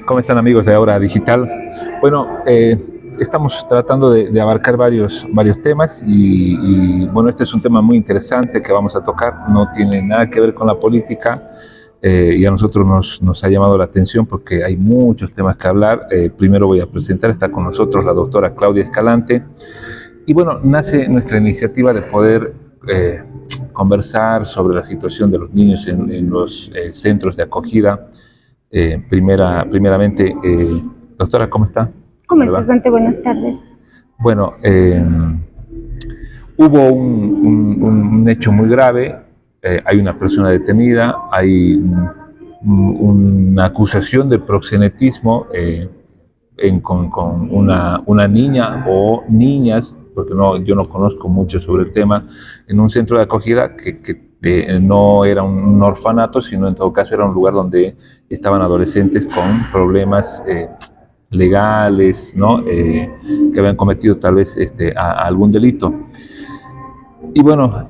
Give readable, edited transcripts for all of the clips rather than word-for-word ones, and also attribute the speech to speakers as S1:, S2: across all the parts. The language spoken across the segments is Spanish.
S1: ¿Cómo están amigos de Ahora Digital? Bueno, estamos tratando de abarcar varios temas bueno, este es un tema muy interesante que vamos a tocar, no tiene nada que ver con la política y a nosotros nos ha llamado la atención porque hay muchos temas que hablar. Primero voy a presentar, está con nosotros la doctora Claudia Escalante y bueno, nace nuestra iniciativa de poder conversar sobre la situación de los niños en los centros de acogida. Primeramente, doctora, ¿cómo está?
S2: ¿Cómo
S1: ¿Verdad?
S2: estás, Dante? Buenas tardes.
S1: Bueno, hubo un hecho muy grave, hay una persona detenida, hay una acusación de proxenetismo con una niña o niñas, porque yo no conozco mucho sobre el tema, en un centro de acogida que no era un orfanato, sino en todo caso era un lugar donde estaban adolescentes con problemas legales, ¿no? Que habían cometido tal vez algún delito. Y bueno,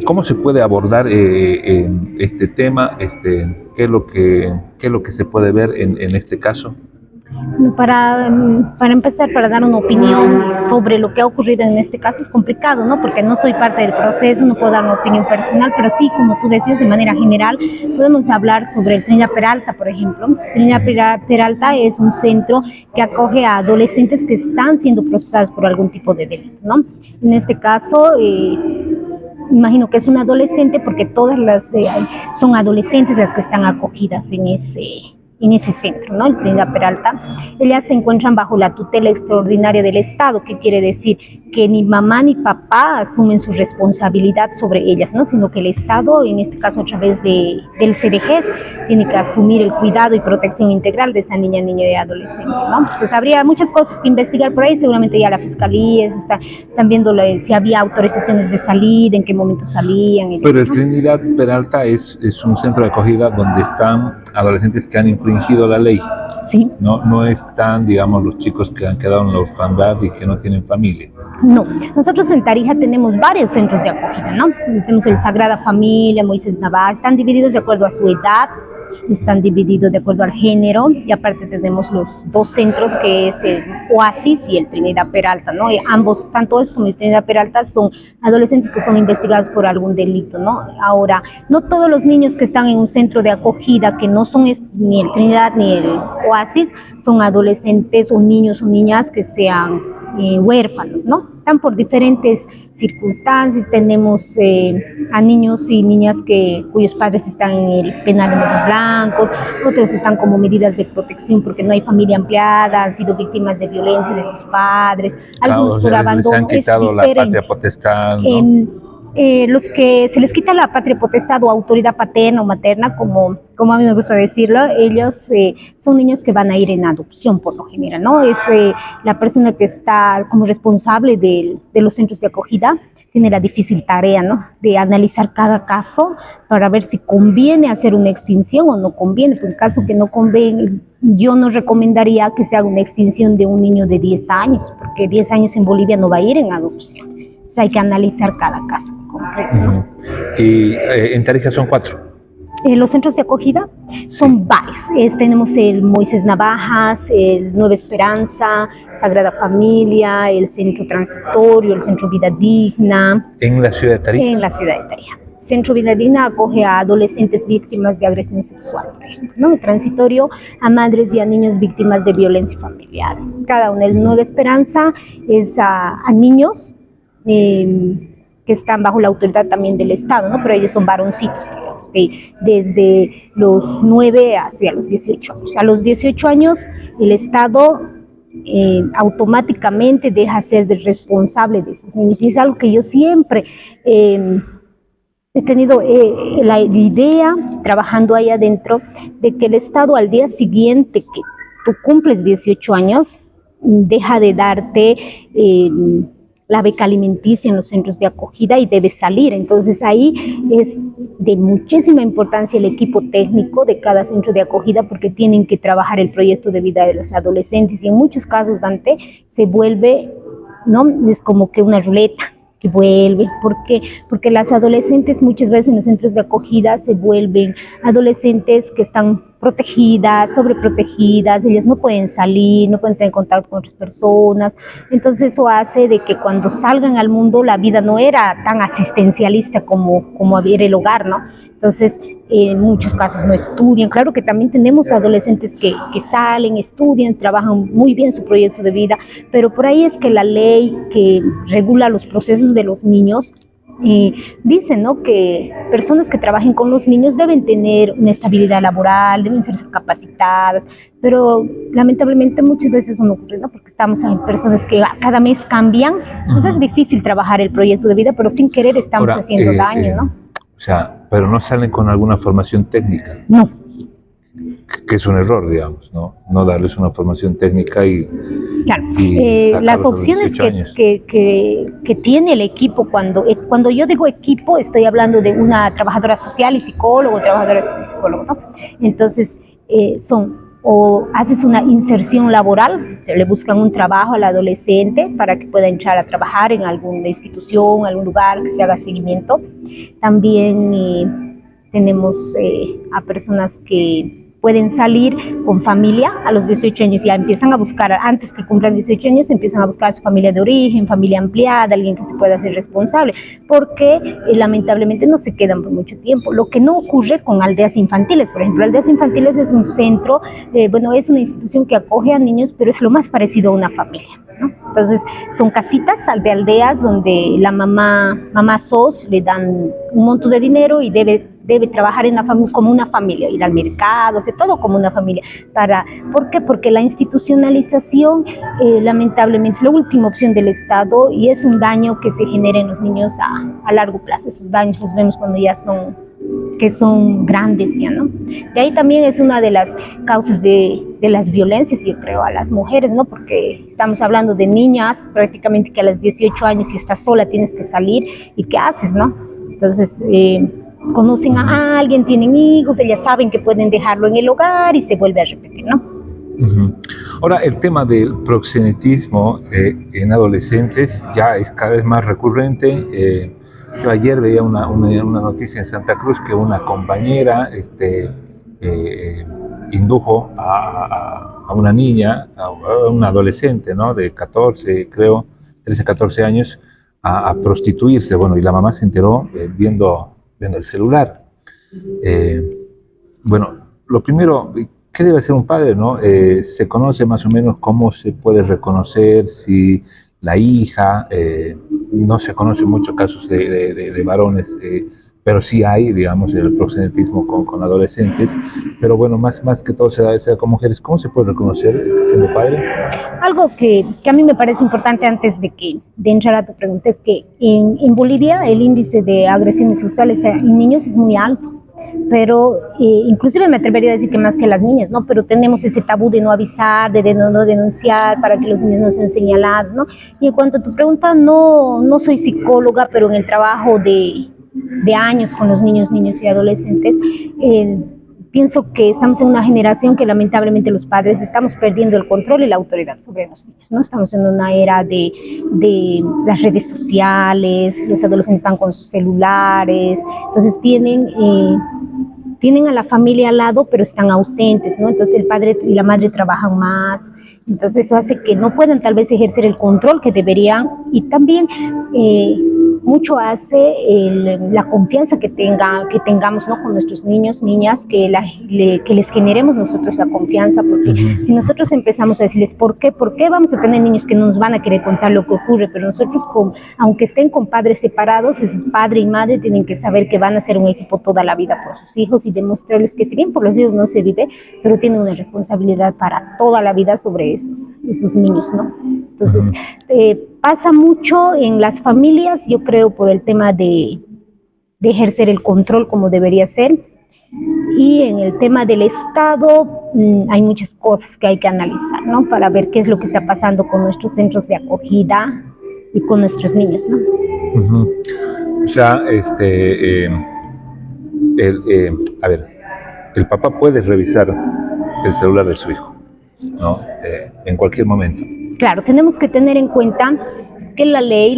S1: ¿cómo se puede abordar este tema? ¿Qué es lo que se puede ver en este caso?
S2: Para empezar, para dar una opinión sobre lo que ha ocurrido en este caso es complicado, ¿no? Porque no soy parte del proceso, no puedo dar una opinión personal, pero sí, como tú decías, de manera general, podemos hablar sobre el Trinidad Peralta, por ejemplo. Trinidad Peralta es un centro que acoge a adolescentes que están siendo procesados por algún tipo de delito, ¿no? En este caso, imagino que es una adolescente porque todas son adolescentes las que están acogidas en ese centro, ¿no? El Trinidad Peralta. Ellas se encuentran bajo la tutela extraordinaria del Estado, que quiere decir que ni mamá ni papá asumen su responsabilidad sobre ellas, ¿no? Sino que el Estado, en este caso a través del CDGES, tiene que asumir el cuidado y protección integral de esa niña y adolescente, ¿no? Entonces habría muchas cosas que investigar por ahí, seguramente ya la Fiscalía están viendo si había autorizaciones de salida, en qué momento salían.
S1: Pero el Trinidad Peralta es un centro de acogida donde están adolescentes que han infringido la ley.
S2: Sí.
S1: No están, digamos, los chicos que han quedado en la orfandad y que no tienen familia.
S2: No, nosotros en Tarija tenemos varios centros de acogida, ¿no? Tenemos el Sagrada Familia, Moisés Navarra, están divididos de acuerdo a su edad, están divididos de acuerdo al género, y aparte tenemos los dos centros que es el Oasis y el Trinidad Peralta, ¿no? Y ambos, tanto es como el Trinidad Peralta, son adolescentes que son investigados por algún delito, ¿no? Ahora, no todos los niños que están en un centro de acogida, que no son ni el Trinidad ni el Oasis, son adolescentes o niños o niñas que sean huérfanos, ¿no? Están por diferentes circunstancias. Tenemos a niños y niñas cuyos padres están en el penal de Moros Blancos, otros están como medidas de protección porque no hay familia ampliada, han sido víctimas de violencia de sus padres, algunos por abandono.
S1: Les han quitado la patria potestad, ¿no?
S2: Los que se les quita la patria potestad o autoridad paterna o materna, como a mí me gusta decirlo, ellos son niños que van a ir en adopción por lo general, ¿no? Es la persona que está como responsable de los centros de acogida, tiene la difícil tarea, ¿no? De analizar cada caso para ver si conviene hacer una extinción o no conviene. Por el caso que no conviene, yo no recomendaría que se haga una extinción de un niño de 10 años, porque 10 años en Bolivia no va a ir en adopción. O sea, hay que analizar cada caso concreto, ¿no?
S1: Y en Tarija son 4.
S2: Los centros de acogida son varios. Tenemos el Moisés Navajas, el Nueva Esperanza, Sagrada Familia, el Centro Transitorio, el Centro Vida Digna.
S1: ¿En la ciudad de Tarija?
S2: En la ciudad de Tarija. Centro Vida Digna acoge a adolescentes víctimas de agresión sexual, por ejemplo, ¿no? El Transitorio a madres y a niños víctimas de violencia familiar. Cada uno. El Nueva Esperanza es a niños que están bajo la autoridad también del Estado, ¿no? Pero ellos son varoncitos, digamos, desde los 9 hacia los 18 años. A los 18 años el Estado automáticamente deja ser responsable de esos niños, y es algo que yo siempre he tenido la idea, trabajando ahí adentro, de que el Estado al día siguiente que tú cumples 18 años, deja de darte la beca alimenticia en los centros de acogida y debe salir. Entonces ahí es de muchísima importancia el equipo técnico de cada centro de acogida, porque tienen que trabajar el proyecto de vida de los adolescentes, y en muchos casos, Dante, se vuelve, ¿no? Es como que una ruleta, que vuelven. ¿Por qué? Porque las adolescentes muchas veces en los centros de acogida se vuelven adolescentes que están protegidas, sobreprotegidas, ellas no pueden salir, no pueden tener contacto con otras personas, entonces eso hace de que cuando salgan al mundo la vida no era tan asistencialista como era el hogar, ¿no? Entonces, en muchos casos no estudian. Claro que también tenemos adolescentes que salen, estudian, trabajan muy bien su proyecto de vida, pero por ahí es que la ley que regula los procesos de los niños dice, ¿no?, que personas que trabajen con los niños deben tener una estabilidad laboral, deben ser capacitadas, pero lamentablemente muchas veces eso no ocurre, ¿no?, porque estamos en personas que cada mes cambian, entonces es difícil trabajar el proyecto de vida, pero sin querer estamos haciendo daño, ¿no?
S1: O sea, pero no salen con alguna formación técnica.
S2: No.
S1: Que es un error, digamos, ¿no? No darles una formación técnica y...
S2: Claro, las opciones que tiene el equipo, cuando yo digo equipo, estoy hablando de una trabajadora social y psicólogo, trabajadora y psicólogo, ¿no? Entonces, son, o haces una inserción laboral, se le buscan un trabajo al adolescente para que pueda entrar a trabajar en alguna institución, algún lugar que se haga seguimiento. También tenemos a personas que pueden salir con familia a los 18 años, ya empiezan a buscar, antes que cumplan 18 años, empiezan a buscar a su familia de origen, familia ampliada, alguien que se pueda hacer responsable, porque lamentablemente no se quedan por mucho tiempo. Lo que no ocurre con aldeas infantiles, por ejemplo, aldeas infantiles es un centro, es una institución que acoge a niños, pero es lo más parecido a una familia, ¿no? Entonces, son casitas de aldeas donde la mamá SOS le dan un monto de dinero y debe trabajar en como una familia, ir al mercado, hacer todo como una familia. ¿Por qué? Porque la institucionalización, lamentablemente, es la última opción del Estado y es un daño que se genera en los niños a largo plazo. Esos daños los vemos cuando ya son grandes, ya, ¿no? De ahí también es una de las causas de las violencias, yo creo, a las mujeres, ¿no? Porque estamos hablando de niñas prácticamente que a los 18 años, si estás sola, tienes que salir, ¿y qué haces, no? Entonces, conocen a alguien, tienen hijos, ellas saben que pueden dejarlo en el hogar y se vuelve a repetir, ¿no?
S1: Ahora, el tema del proxenetismo en adolescentes ya es cada vez más recurrente. Yo ayer veía una noticia en Santa Cruz que una compañera indujo a una niña, a una adolescente, ¿no?, de 14, creo, 13, 14 años, a prostituirse. Bueno, y la mamá se enteró viendo el celular. Bueno, lo primero, ¿qué debe hacer un padre, no? Se conoce más o menos cómo se puede reconocer si la hija, no se conocen muchos casos de varones, pero sí hay, digamos, el proxenetismo con adolescentes, pero bueno, más que todo se da con mujeres. ¿Cómo se puede reconocer siendo padre?
S2: Algo que a mí me parece importante antes de entrar a tu pregunta es que en Bolivia el índice de agresiones sexuales en niños es muy alto, pero inclusive me atrevería a decir que más que las niñas, ¿no? Pero tenemos ese tabú de no avisar, de no denunciar, para que los niños no sean señalados, ¿no? Y en cuanto a tu pregunta, no soy psicóloga, pero en el trabajo de años con los niños y adolescentes, pienso que estamos en una generación que lamentablemente los padres estamos perdiendo el control y la autoridad sobre los niños, ¿no? Estamos en una era de las redes sociales, los adolescentes están con sus celulares, entonces tienen a la familia al lado, pero están ausentes, ¿no? Entonces el padre y la madre trabajan más, entonces eso hace que no puedan tal vez ejercer el control que deberían, y también mucho hace la confianza que tengamos, ¿no?, con nuestros niños, niñas, que les generemos nosotros la confianza, porque si nosotros empezamos a decirles ¿por qué vamos a tener niños que no nos van a querer contar lo que ocurre? Pero nosotros, aunque estén con padres separados, esos padre y madre tienen que saber que van a ser un equipo toda la vida por sus hijos y demostrarles que si bien por los hijos no se vive, pero tienen una responsabilidad para toda la vida sobre esos niños, ¿no? Entonces, pasa mucho en las familias, yo creo, por el tema de ejercer el control como debería ser, y en el tema del Estado hay muchas cosas que hay que analizar, ¿no?, para ver qué es lo que está pasando con nuestros centros de acogida y con nuestros niños, ¿no?
S1: O sea, el papá puede revisar el celular de su hijo, ¿no?, en cualquier momento.
S2: Claro, tenemos que tener en cuenta que la ley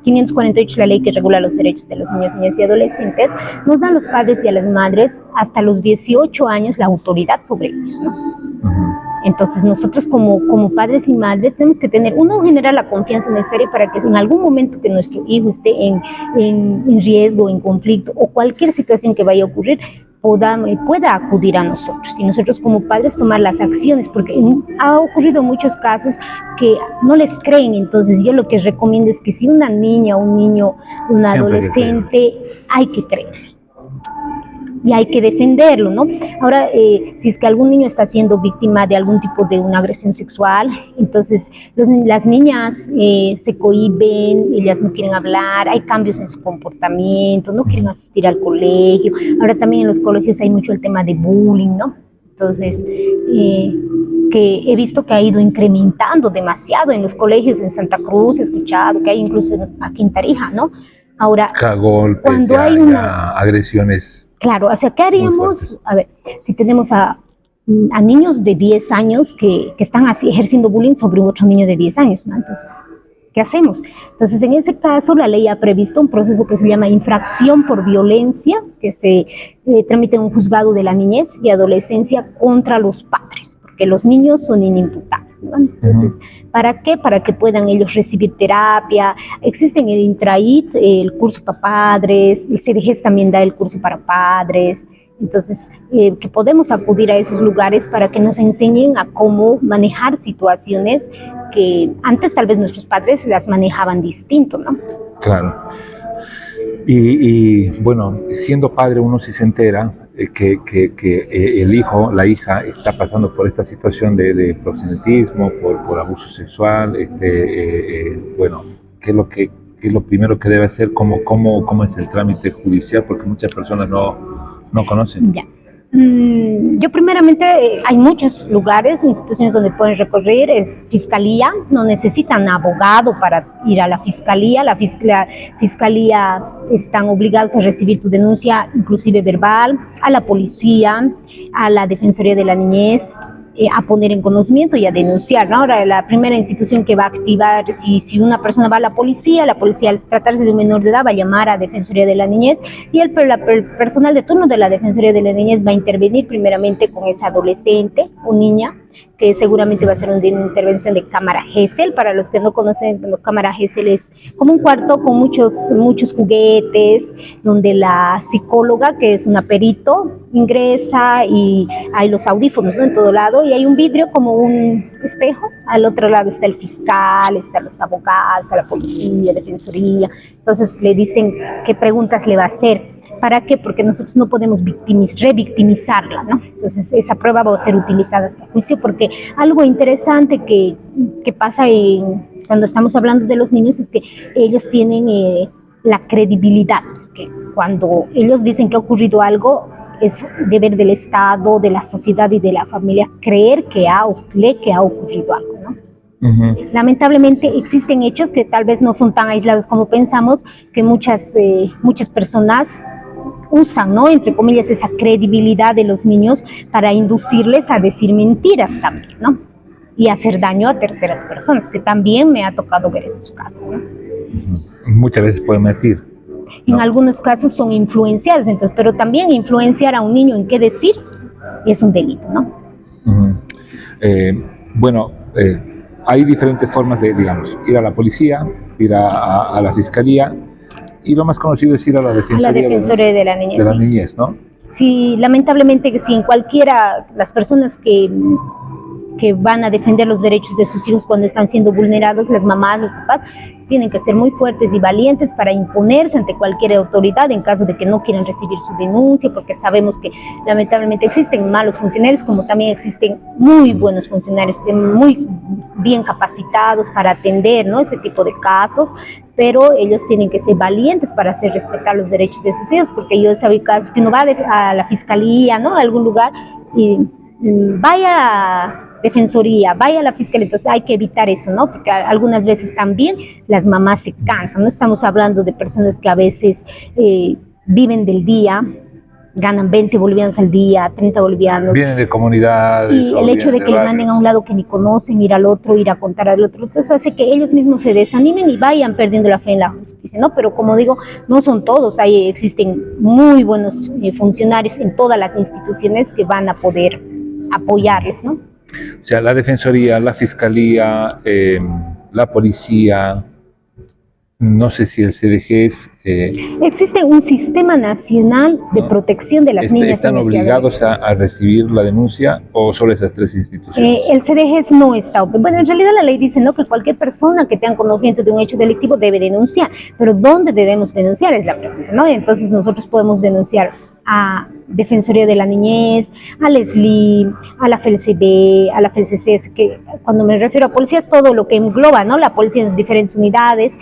S2: 548, la ley que regula los derechos de los niños, niñas y adolescentes, nos dan a los padres y a las madres hasta los 18 años la autoridad sobre ellos, ¿no? Entonces nosotros como padres y madres tenemos que tener, uno, generar la confianza necesaria para que en algún momento que nuestro hijo esté en riesgo, en conflicto o cualquier situación que vaya a ocurrir, pueda acudir a nosotros y nosotros como padres tomar las acciones, porque ha ocurrido muchos casos que no les creen. Entonces yo lo que recomiendo es que si una niña, un niño, un adolescente, hay que creer y hay que defenderlo, ¿no? Ahora, si es que algún niño está siendo víctima de algún tipo de una agresión sexual, entonces las niñas se cohíben, ellas no quieren hablar, hay cambios en su comportamiento, no quieren asistir al colegio. Ahora también en los colegios hay mucho el tema de bullying, ¿no? Entonces, que he visto que ha ido incrementando demasiado en los colegios. En Santa Cruz he escuchado que hay incluso aquí en Tarija, ¿no? Ahora,
S1: golpes,
S2: cuando hay una
S1: agresiones.
S2: Claro, o sea, ¿qué haríamos? A ver, si tenemos a niños de 10 años que están así ejerciendo bullying sobre otro niño de 10 años, ¿no? Entonces, ¿qué hacemos? Entonces, en ese caso, la ley ha previsto un proceso que se llama infracción por violencia, que se tramita en un juzgado de la niñez y adolescencia contra los padres, porque los niños son inimputables, ¿no? Entonces, ¿para qué? Para que puedan ellos recibir terapia. Existe en el Intraid el curso para padres, el CDGES también da el curso para padres. Entonces, que podemos acudir a esos lugares para que nos enseñen a cómo manejar situaciones que antes tal vez nuestros padres las manejaban distinto, ¿no?
S1: Claro. Y bueno, siendo padre uno sí se entera que el hijo, la hija está pasando por esta situación de proxenetismo, por abuso sexual. Bueno, ¿qué es lo primero que debe hacer? ¿Cómo es el trámite judicial? Porque muchas personas no conocen.
S2: Ya. Yo primeramente, hay muchos lugares, instituciones donde pueden recorrer, es fiscalía, no necesitan abogado para ir a la fiscalía están obligados a recibir tu denuncia, inclusive verbal, a la policía, a la Defensoría de la Niñez, a poner en conocimiento y a denunciar, ¿no? Ahora, la primera institución que va a activar, si una persona va a la policía, al tratarse de un menor de edad va a llamar a Defensoría de la Niñez y el personal de turno de la Defensoría de la Niñez va a intervenir primeramente con esa adolescente o niña, que seguramente va a ser una intervención de cámara Gesell. Para los que no conocen, cámara Gesell es como un cuarto con muchos juguetes, donde la psicóloga, que es una perito, ingresa y hay los audífonos, ¿no?, en todo lado, y hay un vidrio como un espejo. Al otro lado está el fiscal, están los abogados, está la policía, defensoría. Entonces le dicen qué preguntas le va a hacer. ¿Para qué? Porque nosotros no podemos revictimizarla, ¿no? Entonces esa prueba va a ser utilizada hasta el juicio, porque algo interesante que pasa cuando estamos hablando de los niños es que ellos tienen la credibilidad. Es que cuando ellos dicen que ha ocurrido algo, es deber del Estado, de la sociedad y de la familia creer que ha ocurrido algo, ¿no? Lamentablemente existen hechos que tal vez no son tan aislados como pensamos, que muchas personas usan, ¿no?, entre comillas, esa credibilidad de los niños para inducirles a decir mentiras también, ¿no?, y hacer daño a terceras personas, que también me ha tocado ver esos casos, ¿no?
S1: Muchas veces pueden mentir, ¿no? En
S2: algunos casos son influenciados, entonces, pero también influenciar a un niño en qué decir es un delito, ¿no?
S1: Bueno, hay diferentes formas de, digamos, ir a la policía, ir a la fiscalía, y lo más conocido es ir a la Defensoría
S2: de la Niñez,
S1: de la Niñez, ¿no?
S2: Sí, lamentablemente que si en cualquiera, las personas que van a defender los derechos de sus hijos cuando están siendo vulnerados, las mamás, los papás, tienen que ser muy fuertes y valientes para imponerse ante cualquier autoridad en caso de que no quieran recibir su denuncia, porque sabemos que lamentablemente existen malos funcionarios, como también existen muy buenos funcionarios, muy bien capacitados para atender, ¿no?, ese tipo de casos, pero ellos tienen que ser valientes para hacer respetar los derechos de sus hijos, porque yo he sabido casos que uno va a la fiscalía, ¿no?, a algún lugar, y vaya a Defensoría, vaya a la fiscalía. Entonces hay que evitar eso, ¿no?, porque algunas veces también las mamás se cansan. No estamos hablando de personas que a veces viven del día, ganan 20 bolivianos al día, 30 bolivianos.
S1: Vienen de comunidades.
S2: Y el hecho de que les manden a un lado que ni conocen, ir al otro, ir a contar al otro, entonces hace que ellos mismos se desanimen y vayan perdiendo la fe en la justicia, ¿no? Pero como digo, no son todos, existen muy buenos funcionarios en todas las instituciones que van a poder apoyarles, ¿no?
S1: O sea, la Defensoría, la Fiscalía, la Policía, no sé si el CDG es...
S2: Existe un sistema nacional de protección de las niñas.
S1: ¿Están obligados a recibir la denuncia o solo esas tres instituciones?
S2: El CDG no está. Bueno, en realidad la ley dice, ¿no?, que cualquier persona que tenga conocimiento de un hecho delictivo debe denunciar, pero ¿dónde debemos denunciar? Es la pregunta, ¿no? Entonces nosotros podemos denunciar a Defensoría de la Niñez, al SLI, a la FELCB, a la FELCC, que cuando me refiero a policía es todo lo que engloba, ¿no?, la policía en sus diferentes unidades,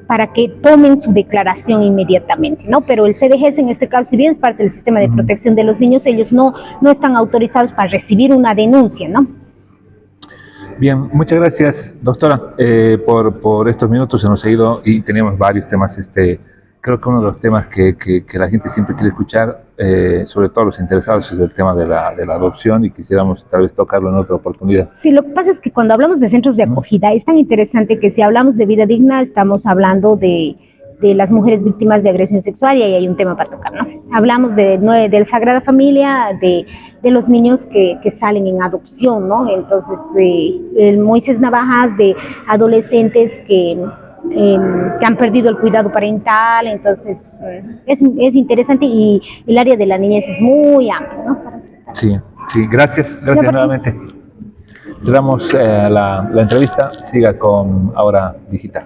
S2: para que tomen su declaración inmediatamente, ¿no? Pero el CDG en este caso, si bien es parte del sistema de protección de los niños, ellos no están autorizados para recibir una denuncia, ¿no?
S1: Bien, muchas gracias, doctora, por estos minutos. Se nos ha ido y tenemos varios temas. Creo que uno de los temas que la gente siempre quiere escuchar, sobre todo los interesados, es el tema de la adopción, y quisiéramos tal vez tocarlo en otra oportunidad.
S2: Sí, lo que pasa es que cuando hablamos de centros de acogida es tan interesante que si hablamos de vida digna estamos hablando de las mujeres víctimas de agresión sexual, y ahí hay un tema para tocar, ¿no? Hablamos de la Sagrada Familia, de los niños que salen en adopción, ¿no? Entonces, el Moisés Navajas, de adolescentes que han perdido el cuidado parental. Entonces es interesante, y el área de la niñez es muy amplio, ¿no?
S1: Sí, gracias nuevamente. Cerramos la entrevista. Siga con Ahora Digital.